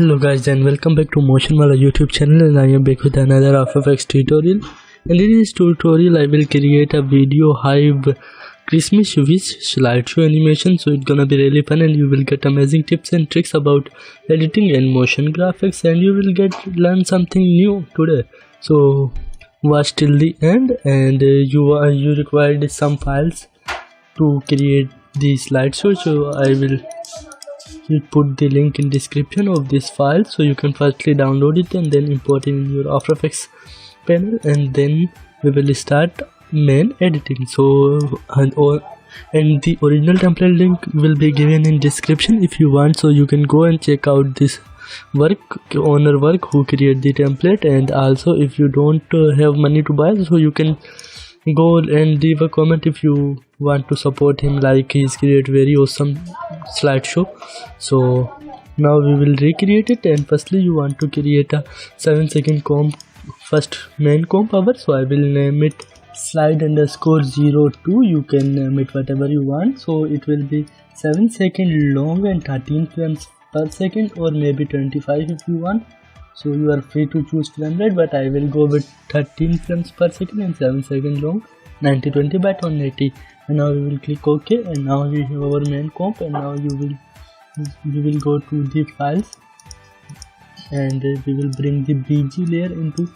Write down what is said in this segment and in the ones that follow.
Hello guys and welcome back to Motion Wala YouTube channel, and I am back with another After Effects tutorial. And in this tutorial I will create a video Hive Christmas with slideshow animation, so it's gonna be really fun and you will get amazing tips and tricks about editing and motion graphics, and you will learn something new today. So watch till the end, and you required some files to create the slideshow, so I will put the link in description of this file, so you can firstly download it and then import it in your After Effects panel, and then we will start main editing. So and the original template link will be given in description if you want, so you can go and check out this owner work who create the template. And also if you don't have money to buy, so you can go and leave a comment if you want to support him, like he's create very awesome slideshow. So now we will recreate it, and firstly you want to create a 7-second comp, first main comp hour. So I will name it slide_02. You can name it whatever you want, so it will be 7 seconds long and 13 frames per second, or maybe 25 if you want. So you are free to choose frame rate, but I will go with 13 frames per second and 7 seconds long, 90/20 by 1080. And now we will click OK, and now we have our main comp. And now you will go to the files, and we will bring the BG layer into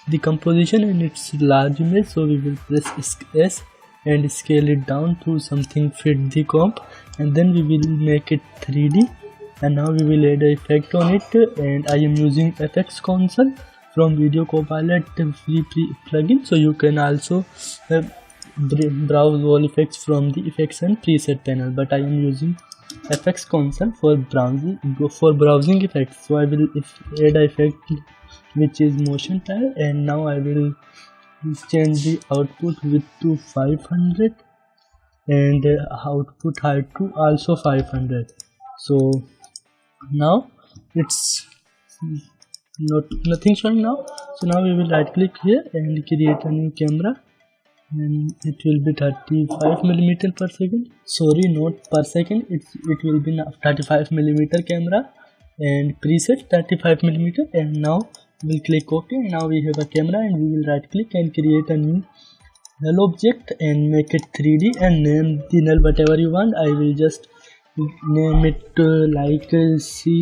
the composition, and it's large image, so we will press S and scale it down to something fit the comp, and then we will make it 3D. And now we will add an effect on it, and I am using FX Console from Video Copilot free plugin, so you can also browse all effects from the effects and preset panel, but I am using FX Console for browsing effects. So I will add an effect which is motion tile, and now I will change the output width to 500 and output height to also 500. So now it's nothing showing now. So now we will right click here and create a new camera, and it will be 35mm per second. Sorry, not per second, it will be 35mm camera, and preset 35mm. and now we will click OK. Now we have a camera, and we will right click and create a new null object and make it 3D and name the null whatever you want. I will just name it like 𝐶𝐾M_C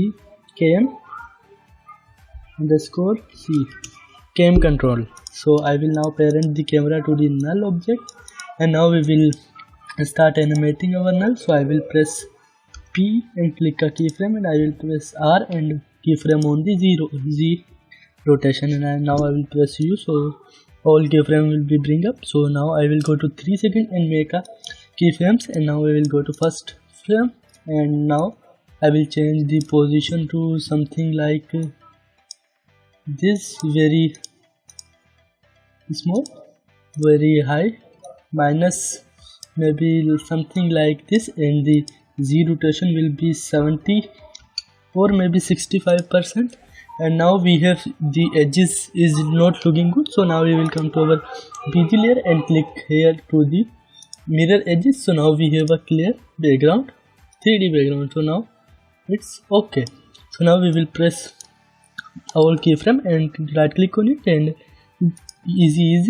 control. So I will now parent the camera to the null object, and now we will start animating our null. So I will press P and click a keyframe, and I will press R and keyframe on the Z rotation, and now I will press U, so all keyframe will be bring up. So now I will go to 3 seconds and make a keyframes, and now we will go to first frame, and now I will change the position to something like this, very small, very high, minus maybe something like this, and the Z rotation will be 70 or maybe 65%. And now we have the edges is not looking good, so now we will come to our BG layer and click here to the mirror edges. So now we have a clear background, 3D background. So now it's okay. So now we will press our keyframe and right click on it, and easy is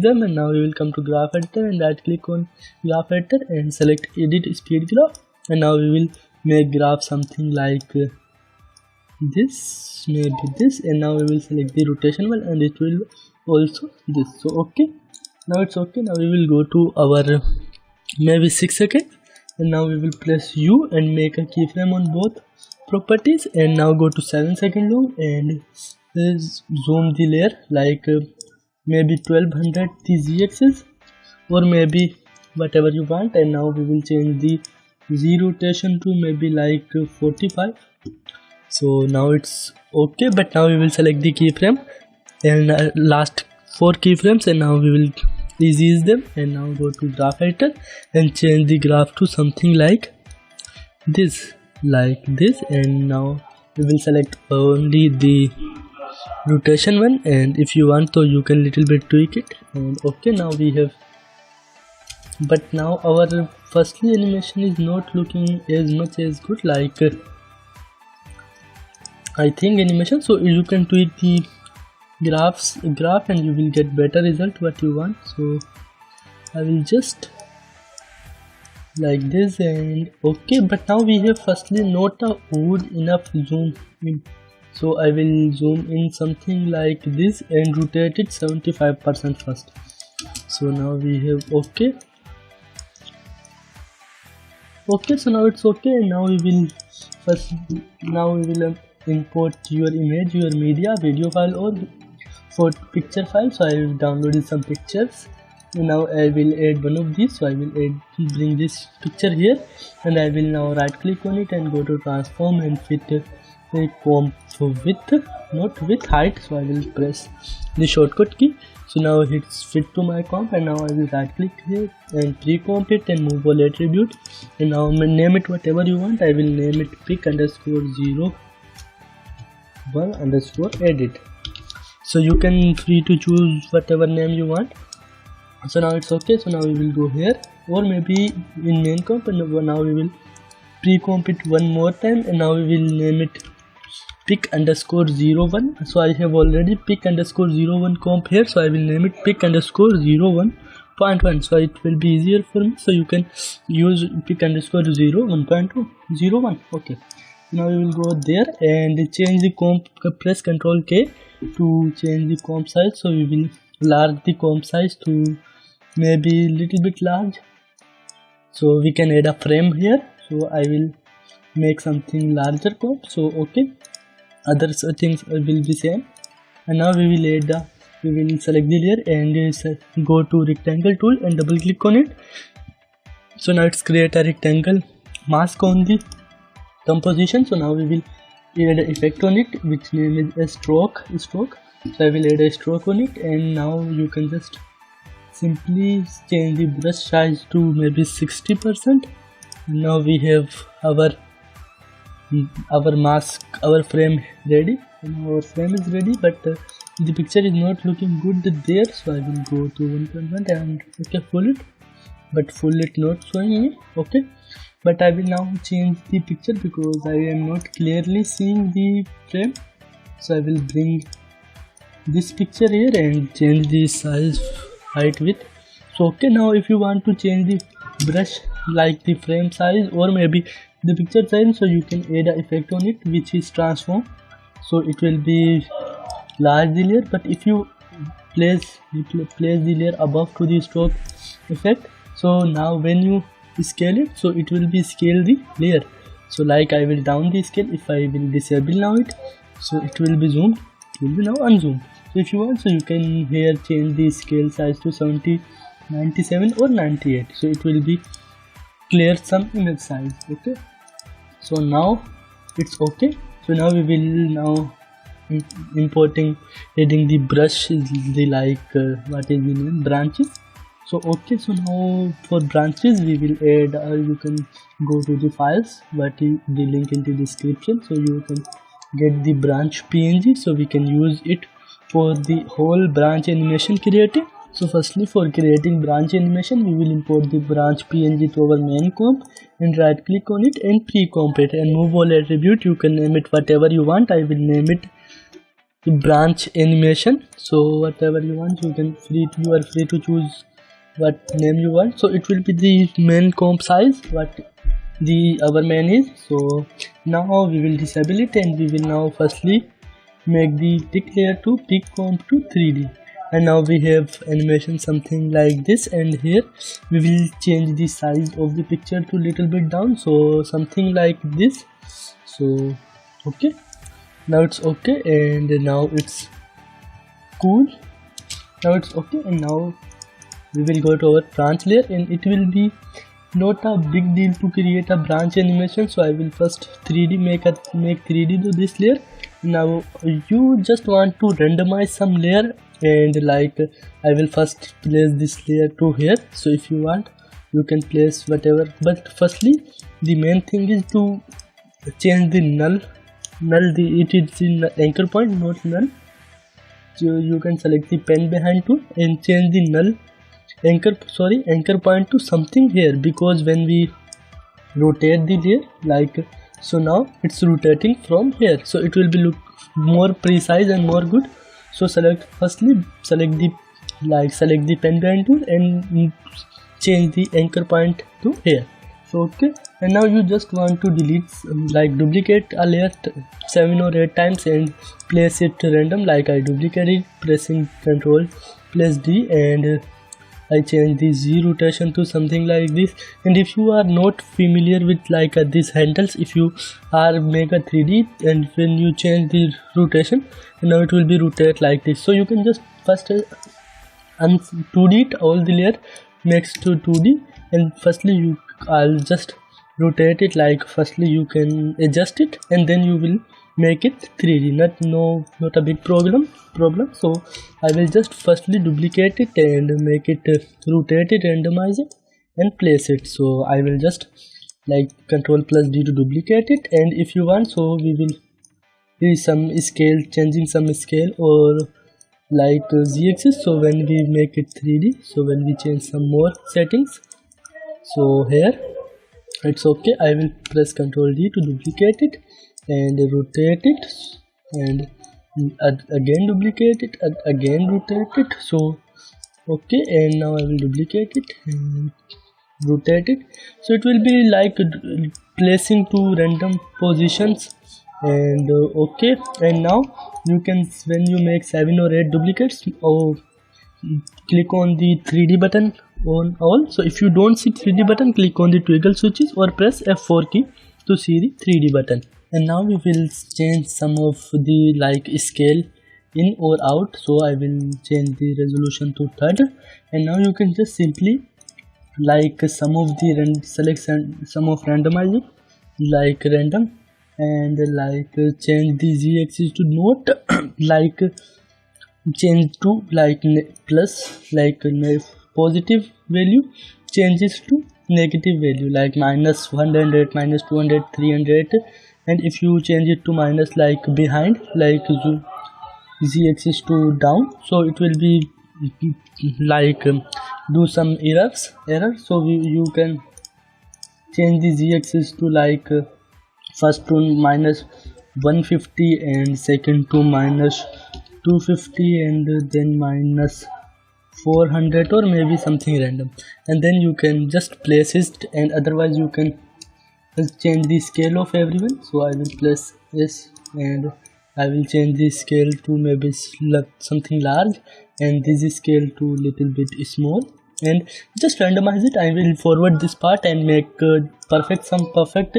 them. And now we will come to graph editor and right click on graph editor and select edit speed graph, and now we will make graph something like this, maybe this, and now we will select the rotation one, and it will also this. So okay, now it's okay. Now we will go to our maybe 6 seconds, and now we will press U and make a keyframe on both properties, and now go to 7 seconds long and zoom the layer like maybe 1200 the Z-axis, or maybe whatever you want. And now we will change the Z rotation to maybe like 45. So now it's okay, but now we will select the keyframe and last 4 keyframes, and now we will ease them, and now go to graph editor and change the graph to something like this, and now we will select only the rotation one, and if you want to you can little bit tweak it, and okay, now we have. But now our firstly animation is not looking as much as good, like I think animation, so you can tweak the graph and you will get better result what you want. So I will just like this and okay, but now we have firstly not a good enough zoom in, so I will zoom in something like this and rotate it 75% first. So now we have okay, so now it's okay, and now we will import your image, your media, video file or for picture file. So I will download some pictures. Now I will add one of these, so I will bring this picture here, and I will now right click on it and go to transform and fit a comp width, not with height. So I will press the shortcut key. So now it's fit to my comp, and now I will right click here and pre-comp it and move all attribute, and now name it whatever you want. I will name it pic_01_edit. So you can free to choose whatever name you want. So now it's okay. So now we will go here, or maybe in main comp, and now we will pre-comp it one more time, and now we will name it pic_01. so I have already pic_01 comp here, so I will name it pic_01.1, so it will be easier for me. So you can use pic_01.01. okay, now we will go there and change the comp, press Ctrl K to change the comp size. So we will large the comp size to maybe little bit large, so we can add a frame here. So I will make something larger comp. So okay, other settings will be same, and now we will select the layer and go to rectangle tool and double click on it. So now it's create a rectangle mask on the composition. So now we will add an effect on it, which name is a stroke. So I will add a stroke on it, and now you can just simply change the brush size to maybe 60%. Now we have our mask, our frame ready, and our frame is ready, but the picture is not looking good there. So I will go to 1.1 and okay, full it, but full it not showing me. Okay, but I will now change the picture because I am not clearly seeing the frame. So I will bring this picture here and change the size, height, width. So okay, now if you want to change the brush like the frame size or maybe the picture size, so you can add an effect on it, which is transform. So it will be large the layer, but if you place the layer above to the stroke effect, so now when you scale it, so it will be scale the layer. So like I will down the scale. If I will disable now it, so it will be zoomed, it will be now unzoomed. So if you want, so you can here change the scale size to 70, 97 or 98, so it will be clear some image size. Okay, so now it's okay. So now we will now adding the brush, the like what is the name, branches. So okay, so now for branches we will add you can go to the files, but the link in the description, so you can get the branch PNG, so we can use it for the whole branch animation creating. So firstly, for creating branch animation, we will import the branch PNG to our main comp and right click on it and pre-comp it and move all attribute. You can name it whatever you want. I will name it the branch animation. So whatever you want, you are free to choose what name you want. So it will be the main comp size what our main is. So now we will disable it, and we will now firstly make the pic layer to pic comp to 3D. And now we have animation something like this, and here we will change the size of the picture to little bit down, so something like this. So okay, now it's okay, and now it's cool. Now it's okay, and now we will go to our branch layer, and it will be not a big deal to create a branch animation. So I will first 3D make 3D to this layer. Now you just want to randomize some layer, and like I will first place this layer to here. So if you want, you can place whatever, but firstly the main thing is to change the null. It is in anchor point, not null. So you can select the pen behind tool and change the null anchor point to something here, because when we rotate the layer, like So now it's rotating from here, so it will be look more precise and more good. So select the pen band tool and change the anchor point to here. So okay, and now you just want to delete, duplicate a layer 7 or 8 times and place it random. Like I duplicate it, pressing Ctrl plus D, and I change the Z rotation to something like this. And if you are not familiar with these handles, if you are make a 3D and when you change the rotation, and now it will be rotate like this. So you can just first 2D it all the layer next to 2D, and firstly I'll just rotate it. Firstly you can adjust it and then you will make it 3D. Not a big problem. So I will just firstly duplicate it and make it rotate it, randomize it and place it. So I will just Ctrl plus D to duplicate it, and if you want, so we will do some scale, changing some scale or z-axis. So when we make it 3D, so when we change some more settings, so here it's okay. I will press Ctrl D to duplicate it and rotate it, and again duplicate it, again rotate it. So okay, and now I will duplicate it and rotate it. So it will be placing two random positions, and okay. And now you can, when you make 7 or 8 duplicates, click on the 3D button on all. So if you don't see 3D button, click on the toggle switches or press F4 key to see the 3D button. And now we will change some of the scale in or out. So I will change the resolution to third, and now you can just simply select some of randomize it random, and change the z-axis to not change to plus positive value, changes to negative value minus 100, minus 200, 300. And if you change it to minus behind, z-axis to down, so it will be do some error. So you can change the z-axis to first to minus 150 and second to minus 250 and then minus 400 or maybe something random, and then you can just place it. And otherwise you can just change the scale of everyone. So I will place this and I will change the scale to maybe something large and this scale to little bit small, and just randomize it. I will forward this part and make some perfect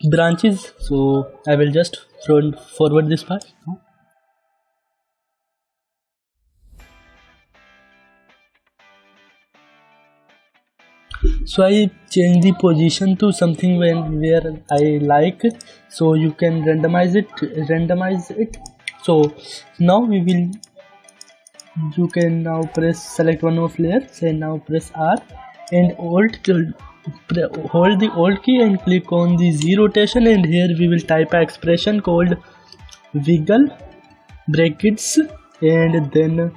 branches. So I will just forward this part. So I change the position to something where I like, so you can randomize it. So now you can now select one of layers and now press R and hold the Alt key and click on the Z rotation, and here we will type an expression called wiggle brackets and then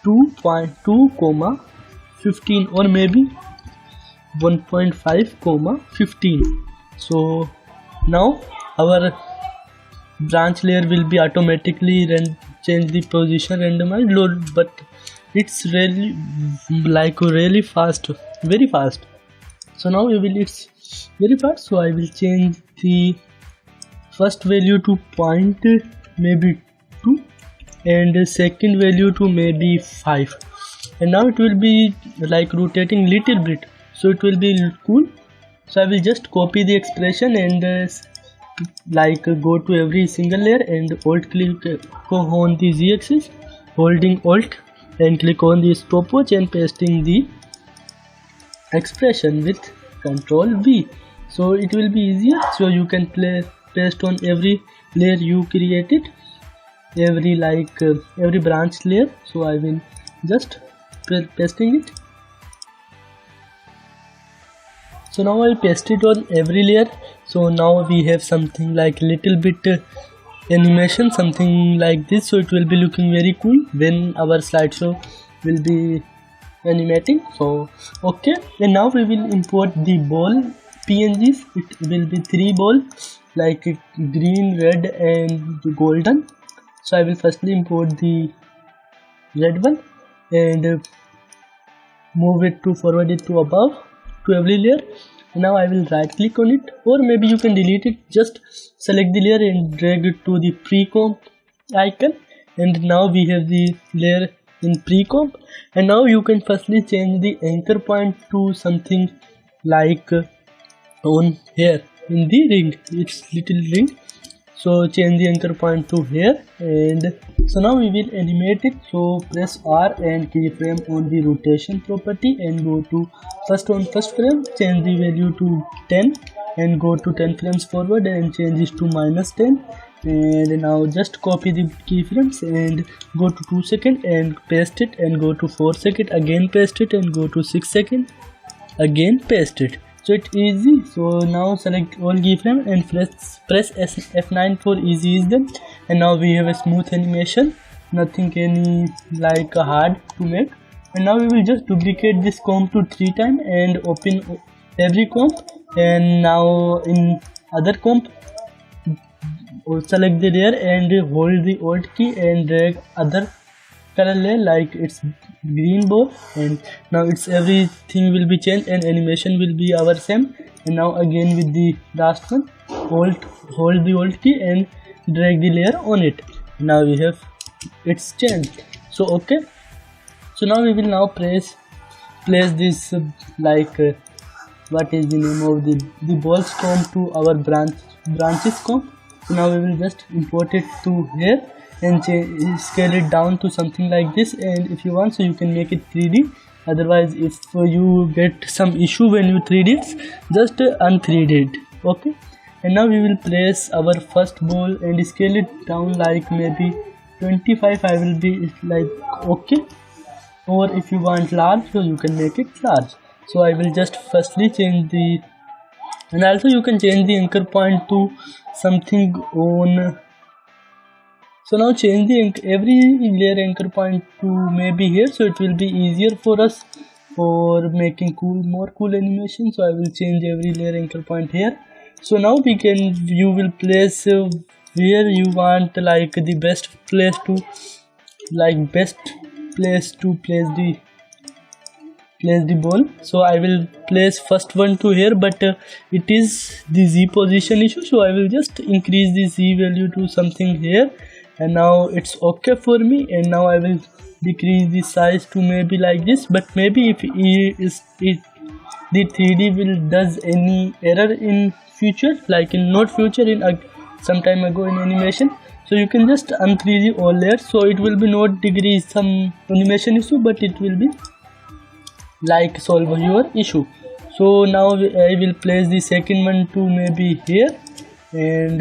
2.2, 15 or maybe 1.5, 15. So now our branch layer will be automatically change the position randomized load, but it's really really fast, very fast. So now it's very fast. So I will change the first value to point maybe 2 and the second value to maybe 5, and now it will be rotating little bit, so it will be cool. So I will just copy the expression and go to every single layer and alt click on the z-axis, holding alt and click on the stopwatch and pasting the expression with Ctrl V. So it will be easier. So you can paste on every layer you created, every branch layer. So I will just pasting it. So now I paste it on every layer. So now we have something little bit animation, something like this. So it will be looking very cool when our slideshow will be animating. So okay, and now we will import the ball PNGs. It will be 3 ball like green, red and golden. So I will firstly import the red one and move it to forward it to above to every layer. Now I will right click on it, or maybe you can delete it. Just select the layer and drag it to the pre-comp icon, and now we have the layer in pre-comp. And now you can firstly change the anchor point to something like on here in the ring, it's little ring. So change the anchor point to here, and so now we will animate it. So press R and keyframe on the rotation property and go to first frame, change the value to 10 and go to 10 frames forward and change this to -10. And now just copy the keyframes and go to 2 seconds and paste it, and go to 4 seconds, again paste it, and go to 6 seconds, again paste it. So it's easy. So now select all keyframe and press F9 for easy is them. And now we have a smooth animation, nothing any like hard to make. And now we will just duplicate this comp to 3 times and open every comp. And now in other comp, select the layer and hold the Alt key and drag other color layer like it's green ball, and now it's everything will be changed and animation will be our same. And now again with the last one, hold the Alt key and drag the layer on it. Now we have it's changed. So okay, so now we will now place this what is the name of the balls comp to our branches comp. So now we will just import it to here and scale it down to something like this. And if you want, so you can make it 3D. Otherwise, if you get some issue when you 3D it, just un-3D it. Okay, and now we will place our first ball and scale it down like maybe 25. I will be like okay, or if you want large, so you can make it large. So I will just firstly change the, and also you can change the anchor point to something on. So now change the every layer anchor point to maybe here, so it will be easier for us for making more cool animation. So I will change every layer anchor point here. So now you will place where you want, like the best place to place the ball. So I will place first one to here, but it is the Z position issue, so I will just increase the Z value to something here. And now it's okay for me. And now I will decrease the size to maybe like this. But maybe if the 3D will does any error in future, like in not future, in some time ago in animation, so you can just un-3D all layers. So it will be not decrease some animation issue, but it will be like solve your issue. So now I will place the second one to maybe here, and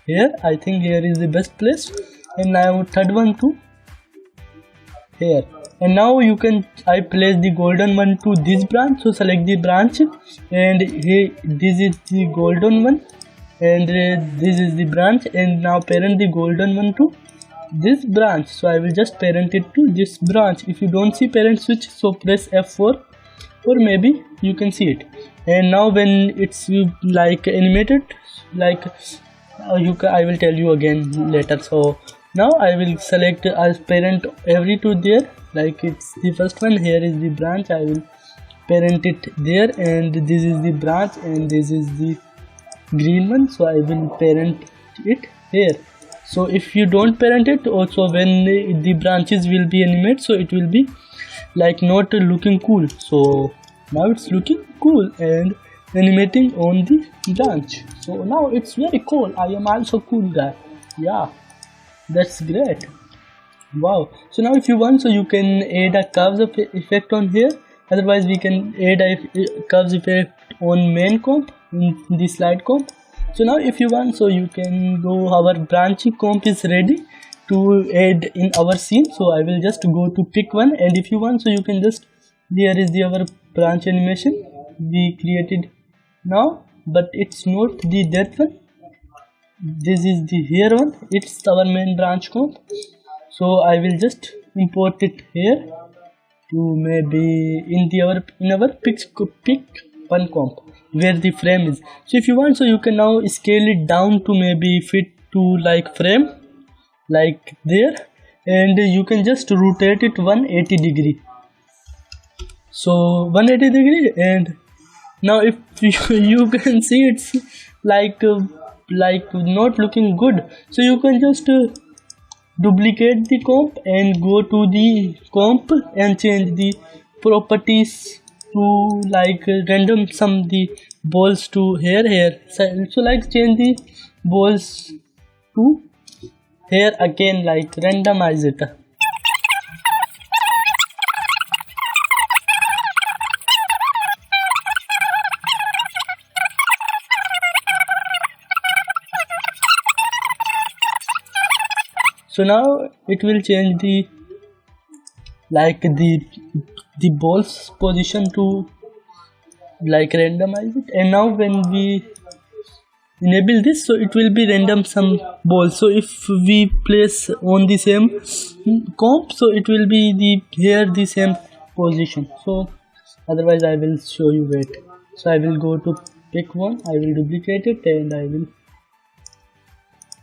here I think here is the best place. And now third one to here. And now I place the golden one to this branch. So select the branch, and here this is the golden one, and this is the branch. And now parent the golden one to this branch. So I will just parent it to this branch. If you don't see parent switch, so press F4, or maybe you can see it. And now when it's like animated, like I will tell you again later. So now I will select as parent every two there, like it's the first one. Here is the branch, I will parent it there, and this is the branch, and this is the green one, so I will parent it here. So if you don't parent it, also when the branches will be animated, so it will be like not looking cool. So now it's looking cool and animating on the branch. So now it's very cool. I am also cool guy. Yeah, that's great. Wow. So now if you want, so you can add a curves effect on here. Otherwise we can add a curves effect on main comp in the slide comp. So now if you want, so you can go, our branching comp is ready to add in our scene. So I will just go to pick one, and if you want, so you can just, here is our branch animation we created now, but it's not that one. This is the here one, it's our main branch comp. So I will just import it here to maybe in our pick one comp where the frame is. So if you want, so you can now scale it down to maybe fit to like frame like there, and you can just rotate it 180 degree. So 180 degree, and now if you can see it's like not looking good, so you can just duplicate the comp and go to the comp and change the properties to like random sum the balls to here. So like change the balls to here again, like randomize it. So now it will change the like the ball's position to like randomize it, and now when we enable this, so it will be random sum balls. So if we place on the same comp, so it will be the same position. So otherwise I will show you. Wait, so I will go to pick one, I will duplicate it, and I will.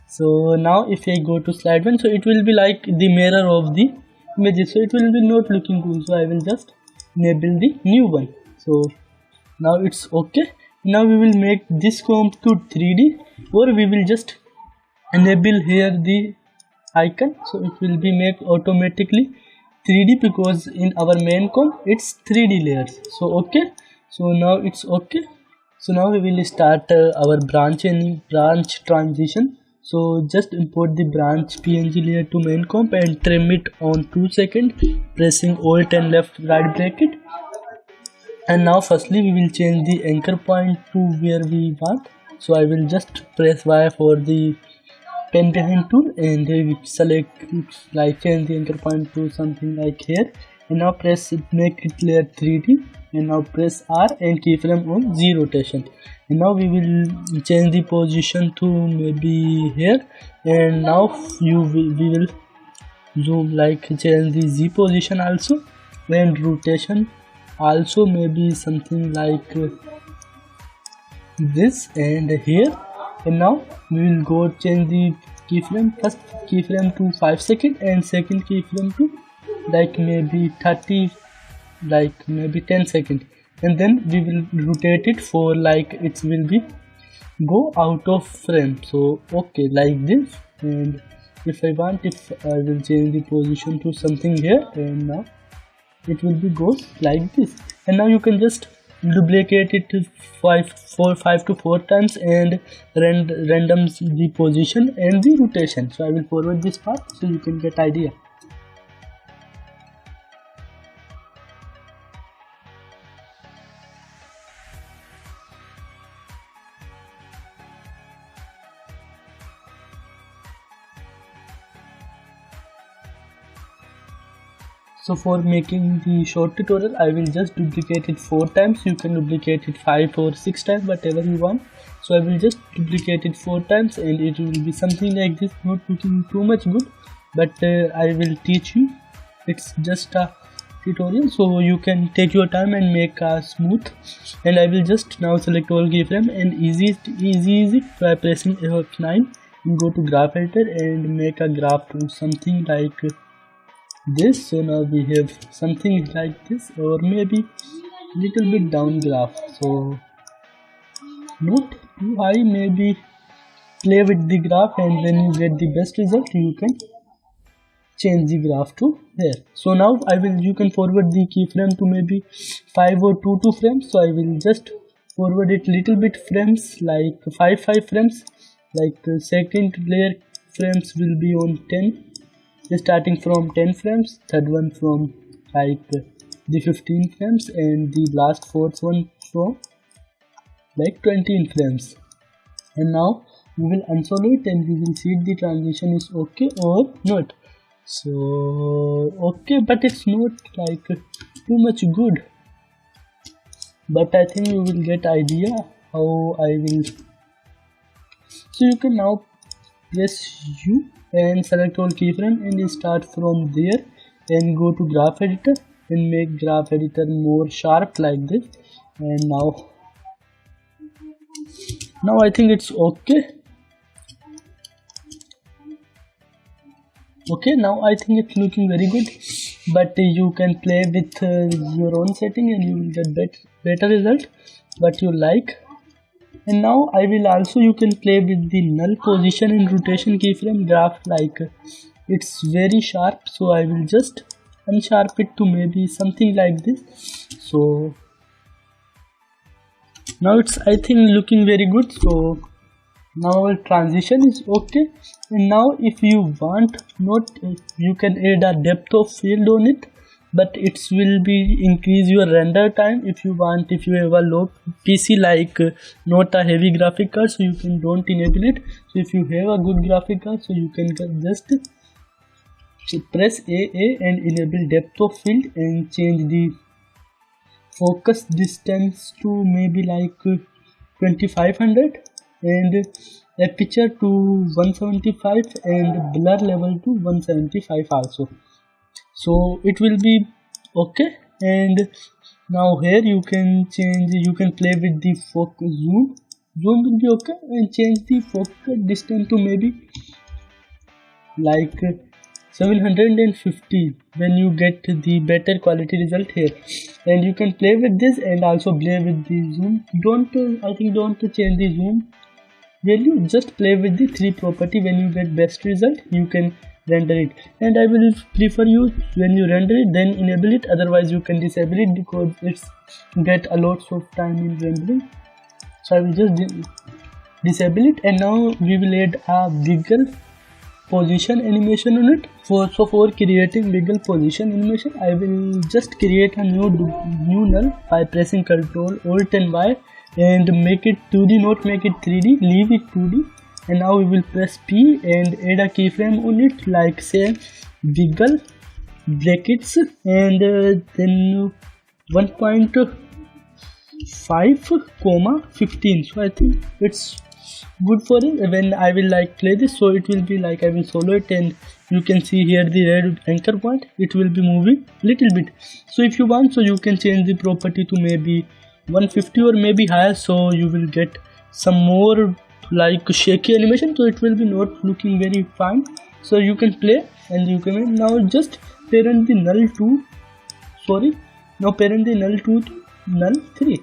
So now if I go to slide one, so it will be like the mirror of the images, so it will be not looking cool. So I will just enable the new one. So now it's okay. Now we will make this comp to 3D, or we will just enable here the icon, so it will be make automatically 3D, because in our main comp it's 3D layers. So okay, so now it's okay. So now we will start our branch transition. So just import the branch PNG layer to main comp and trim it on 2 seconds, pressing Alt and left right bracket. And now firstly we will change the anchor point to where we want. So I will just press Y for the pen behind tool, and select like change the anchor point to something like here, and now press it, make it layer 3D, and now press R and keyframe on Z rotation. And now we will change the position to maybe here, and now we will zoom, like change the Z position also, and rotation also maybe something like this and here. And now we will go change the keyframe, first keyframe to 5 seconds and second keyframe to like maybe 30, like maybe 10 seconds, and then we will rotate it for like it will be go out of frame. So okay, like this. And if I want, if I will change the position to something here, and now it will be goes like this. And now you can just duplicate it 5 to 4 times and random the position and the rotation. So I will forward this part so you can get idea. So for making the short tutorial, I will just duplicate it 4 times. You can duplicate it 5 or 6 times, whatever you want. So I will just duplicate it 4 times, and it will be something like this, not looking too much good, but I will teach you. It's just a tutorial, so you can take your time and make a smooth. And I will just now select all keyframe and easy by pressing F9 and go to graph editor and make a graph to something like this. So now we have something like this, or maybe little bit down graph, so not too high, maybe play with the graph, and when you get the best result you can change the graph to there. So now you can forward the keyframe to maybe 5 or 2 frames. So I will just forward it little bit frames, like 5 frames, like second layer frames will be on 10, starting from 10 frames, third one from like the 15 frames, and the last fourth one from like 20 frames. And now we will unsolo it and we will see if the transition is okay or not. So okay, but it's not like too much good, but I think you will get idea how I will. So you can now press U and select all keyframe and start from there and go to graph editor and make graph editor more sharp like this. And now Now I think it's okay. Okay, now I think it's looking very good, but you can play with your own setting and you will get better result what you like. And now I will also, you can play with the null position and rotation keyframe graph, like it's very sharp, so I will just unsharp it to maybe something like this. So now it's, I think, looking very good. So now our transition is okay. And now if you want, not you can add a depth of field on it, but it will be increase your render time if you want. If you have a low PC, like not a heavy graphic card, so you can don't enable it. So if you have a good graphic card, so you can just press AA and enable depth of field and change the focus distance to maybe like 2500 and aperture to 175 and blur level to 175 also. So it will be okay. And now here you can change, you can play with the focus zoom will be okay, and change the focus distance to maybe like 750 when you get the better quality result here. And you can play with this and also play with the zoom. I think don't change the zoom value, just play with the 3 property. When you get best result, you can render it. And I will prefer you, when you render it, then enable it, otherwise you can disable it because it's get a lot of time in rendering. So I will just disable it. And now we will add a wiggle position animation on it. For creating wiggle position animation, I will just create a new null by pressing Ctrl Alt and Y and make it 2D, not make it 3D, leave it 2D. And now we will press P and add a keyframe on it, like say wiggle brackets and then 1.5, 15. So I think it's good for it. When I will like play this, so it will be like I will solo it, and you can see here the red anchor point, it will be moving little bit. So if you want, so you can change the property to maybe 150 or maybe higher, so you will get some more like shaky animation, so it will be not looking very fine. So you can play and you can now just parent the null 2, now parent the null 2 to null 3.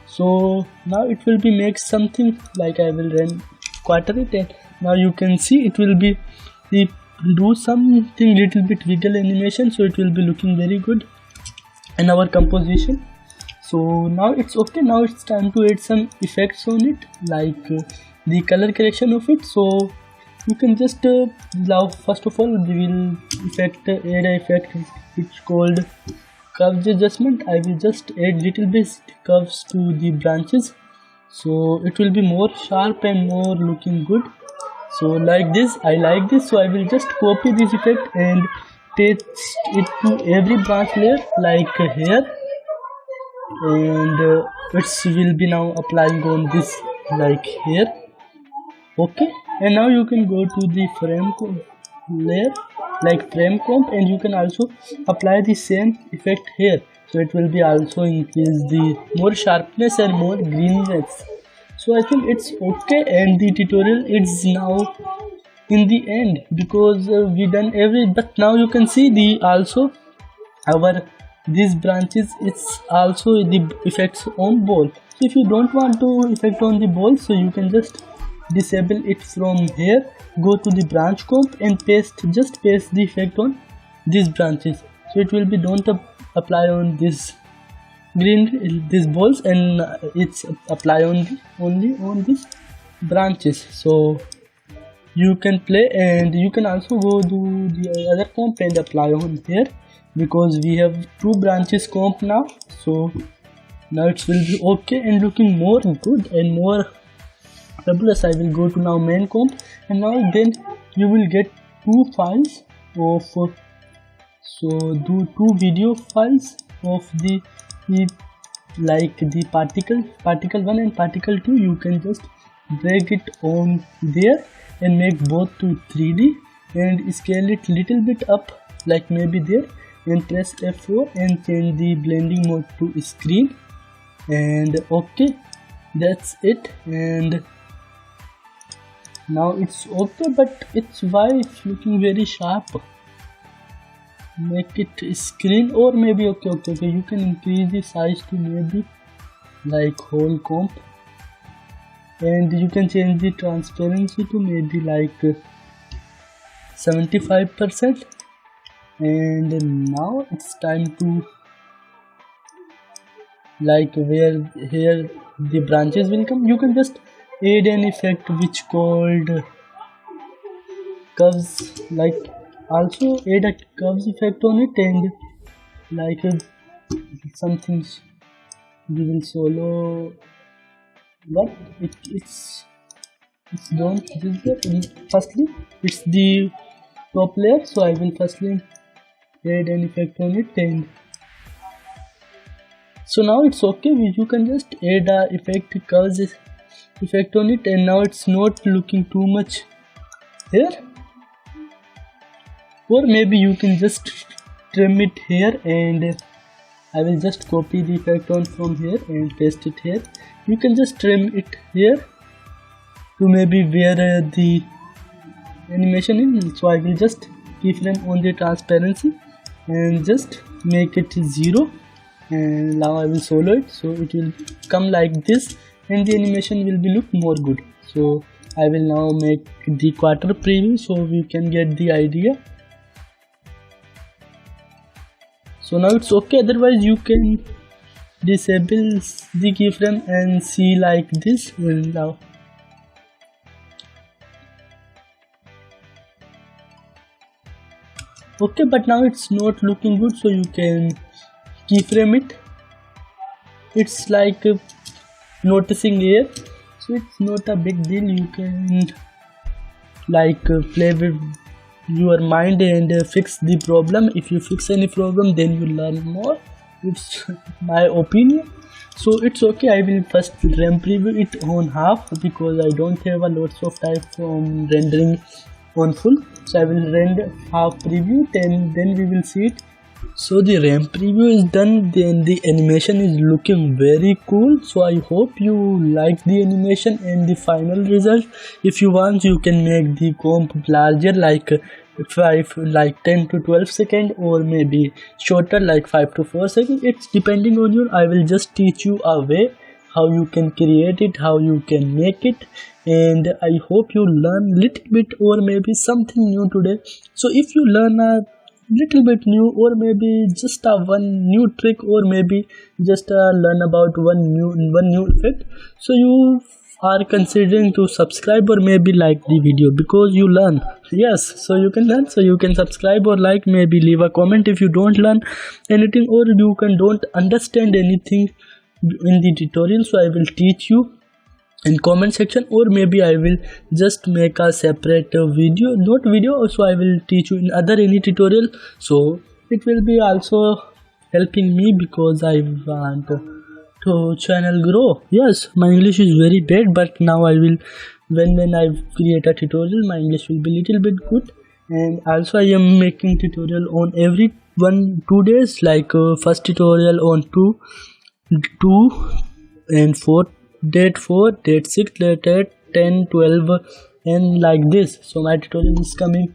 So now it will be make something like, I will run quarter it, and now you can see it will be do something little bit wiggle animation, so it will be looking very good in our composition. So now it's okay. Now it's time to add some effects on it, like the color correction of it. So you can just now first of all we will add an effect which called curves adjustment. I will just add little bit curves to the branches, so it will be more sharp and more looking good. So like this, I like this, so I will just copy this effect and paste it to every branch layer, like here, and it will be now applying on this like here. Okay, and now you can go to the frame layer, like frame comp, and you can also apply the same effect here, so it will be also increase the more sharpness and more greenness. So I think it's okay, and the tutorial is now in the end because we done but now you can see the also our these branches, it's also the effects on ball. So if you don't want to effect on the ball, so you can just disable it from here, go to the branch comp and just paste the effect on these branches, so it will be don't apply on this these balls, and it's apply only on these branches. So you can play, and you can also go to the other comp and apply on here, because we have 2 branches comp now. So now it will be okay and looking more good and more fabulous. I will go to now main comp, and now then you will get 2 files of so do 2 video files of the like the particle 1 and particle 2. You can just drag it on there and make both to 3D and scale it little bit up, like maybe there, and press F4 and change the blending mode to screen, and okay, that's it. And Now it's okay, but it's why it's looking very sharp. Make it screen, or maybe okay, you can increase the size to maybe like whole comp, and you can change the transparency to maybe like 75%. And now it's time to like where here the branches will come. You can just add an effect which called curves, like also add a curves effect on it, and like some things we will solo what it's don't this firstly it's the top layer, so I will firstly add an effect on it, and so now it's okay. You can just add a effect curves effect on it, and now it's not looking too much here, or maybe you can just trim it here, and I will just copy the effect on from here and paste it here. You can just trim it here to maybe where the animation is. So I will just keyframe on the transparency and just make it 0, and now I will solo it, so it will come like this, and the animation will be look more good. So I will now make the quarter preview so we can get the idea. So now it's okay, otherwise you can disable the keyframe and see like this. And now okay, but now it's not looking good, so you can keyframe it. It's like noticing here, so it's not a big deal. You can like play with your mind and fix the problem. If you fix any problem, then you learn more. It's my opinion, so it's okay. I will first RAM preview it on half because I don't have a lots of time from rendering on full, so I will render half preview, and then we will see it. So the RAM preview is done, then the animation is looking very cool. So I hope you like the animation and the final result. If you want, you can make the comp larger, like 10 to 12 seconds, or maybe shorter like 5 to 4 seconds. It's depending on you. I will just teach you a way how you can create it, how you can make it, and I hope you learn little bit or maybe something new today. So if you learn a little bit new, or maybe just a one new trick, or maybe just learn about one new effect, so you are considering to subscribe or maybe like the video because you learn. Yes, so you can learn, so you can subscribe or like, maybe leave a comment if you don't learn anything, or you can don't understand anything in the tutorial, so I will teach you in comment section, or maybe I will just make a separate video, so I will teach you in other any tutorial. So it will be also helping me because I want to channel grow. Yes, my English is very bad, but now I will when I create a tutorial, my English will be little bit good. And also I am making tutorial on every 2 days, like first tutorial on 2 and 4, date 4, date 6, date 8, 10, 12, and like this. So my tutorial is coming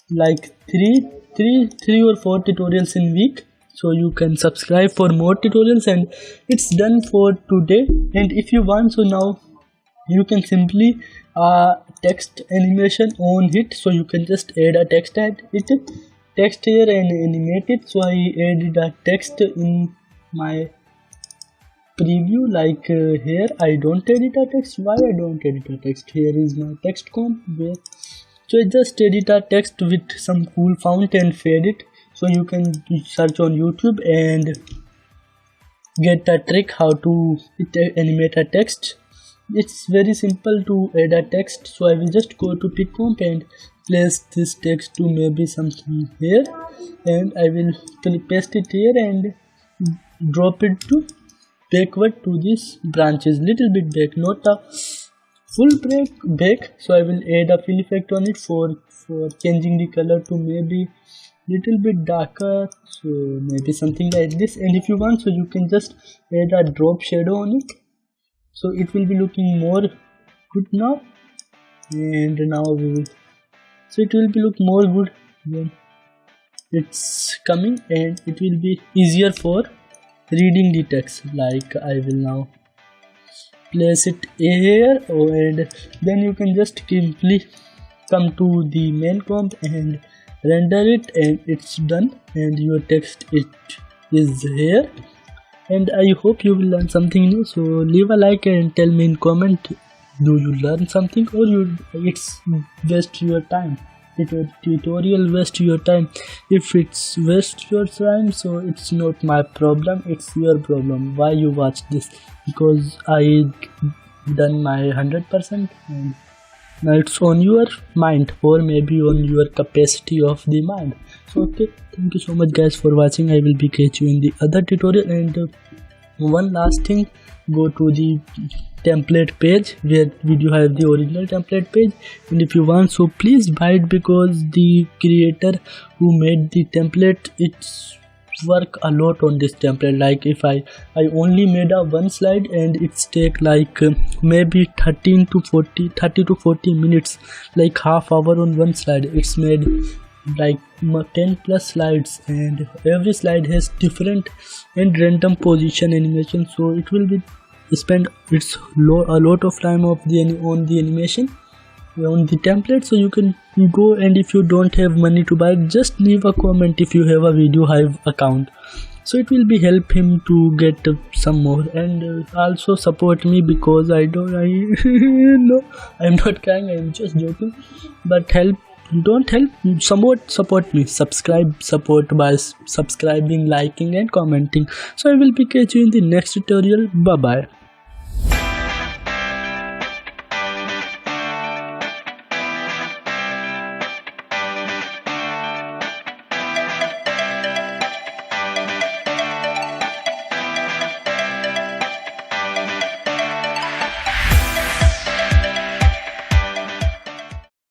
like 3 or 4 tutorials in week, so you can subscribe for more tutorials. And it's done for today. And if you want, so now you can simply text animation on it, so you can just add a text here and animate it. So I added a text in my preview, like here I don't edit a text. Why I don't edit a text? Here is my text comp, so I just edit a text with some cool font and fade it. So you can search on YouTube and get a trick how to animate a text. It's very simple to add a text. So I will just go to pick comp and place this text to maybe something here, and I will paste it here and drop it to backward to these branches, little bit back, not a full back. So I will add a fill effect on it for changing the color to maybe little bit darker, so maybe something like this. And if you want, so you can just add a drop shadow on it, so it will be looking more good now. And now we will, so it will be look more good when it's coming, and it will be easier for reading the text. Like I will now place it here, and then you can just simply come to the main comp and render it, and it's done, and your text is here. And I hope you will learn something new. So leave a like and tell me in comment, do you learn something, or it's waste your time? Tutorial waste your time. If it's waste your time, so it's not my problem, it's your problem. Why you watch this? Because I done my 100%, and now it's on your mind, or maybe on your capacity of the mind. So okay, thank you so much guys for watching. I will be catch you in the other tutorial. And one last thing, go to the template page where you have the original template page, and if you want, so please buy it, because the creator who made the template, it's work a lot on this template. Like if I only made a one slide, and it's take like maybe 30 to 40 minutes, like half hour on one slide. It's made like 10 plus slides, and every slide has different and random position animation, so it will be spend a lot of time on the animation on the template. So you can go, and if you don't have money to buy it, just leave a comment if you have a Video Hive account, so it will be help him to get some more. And also support me, because no, I'm not crying, I'm just joking, but don't help, support me, support by subscribing, liking and commenting. So I will be catch you in the next tutorial. Bye bye.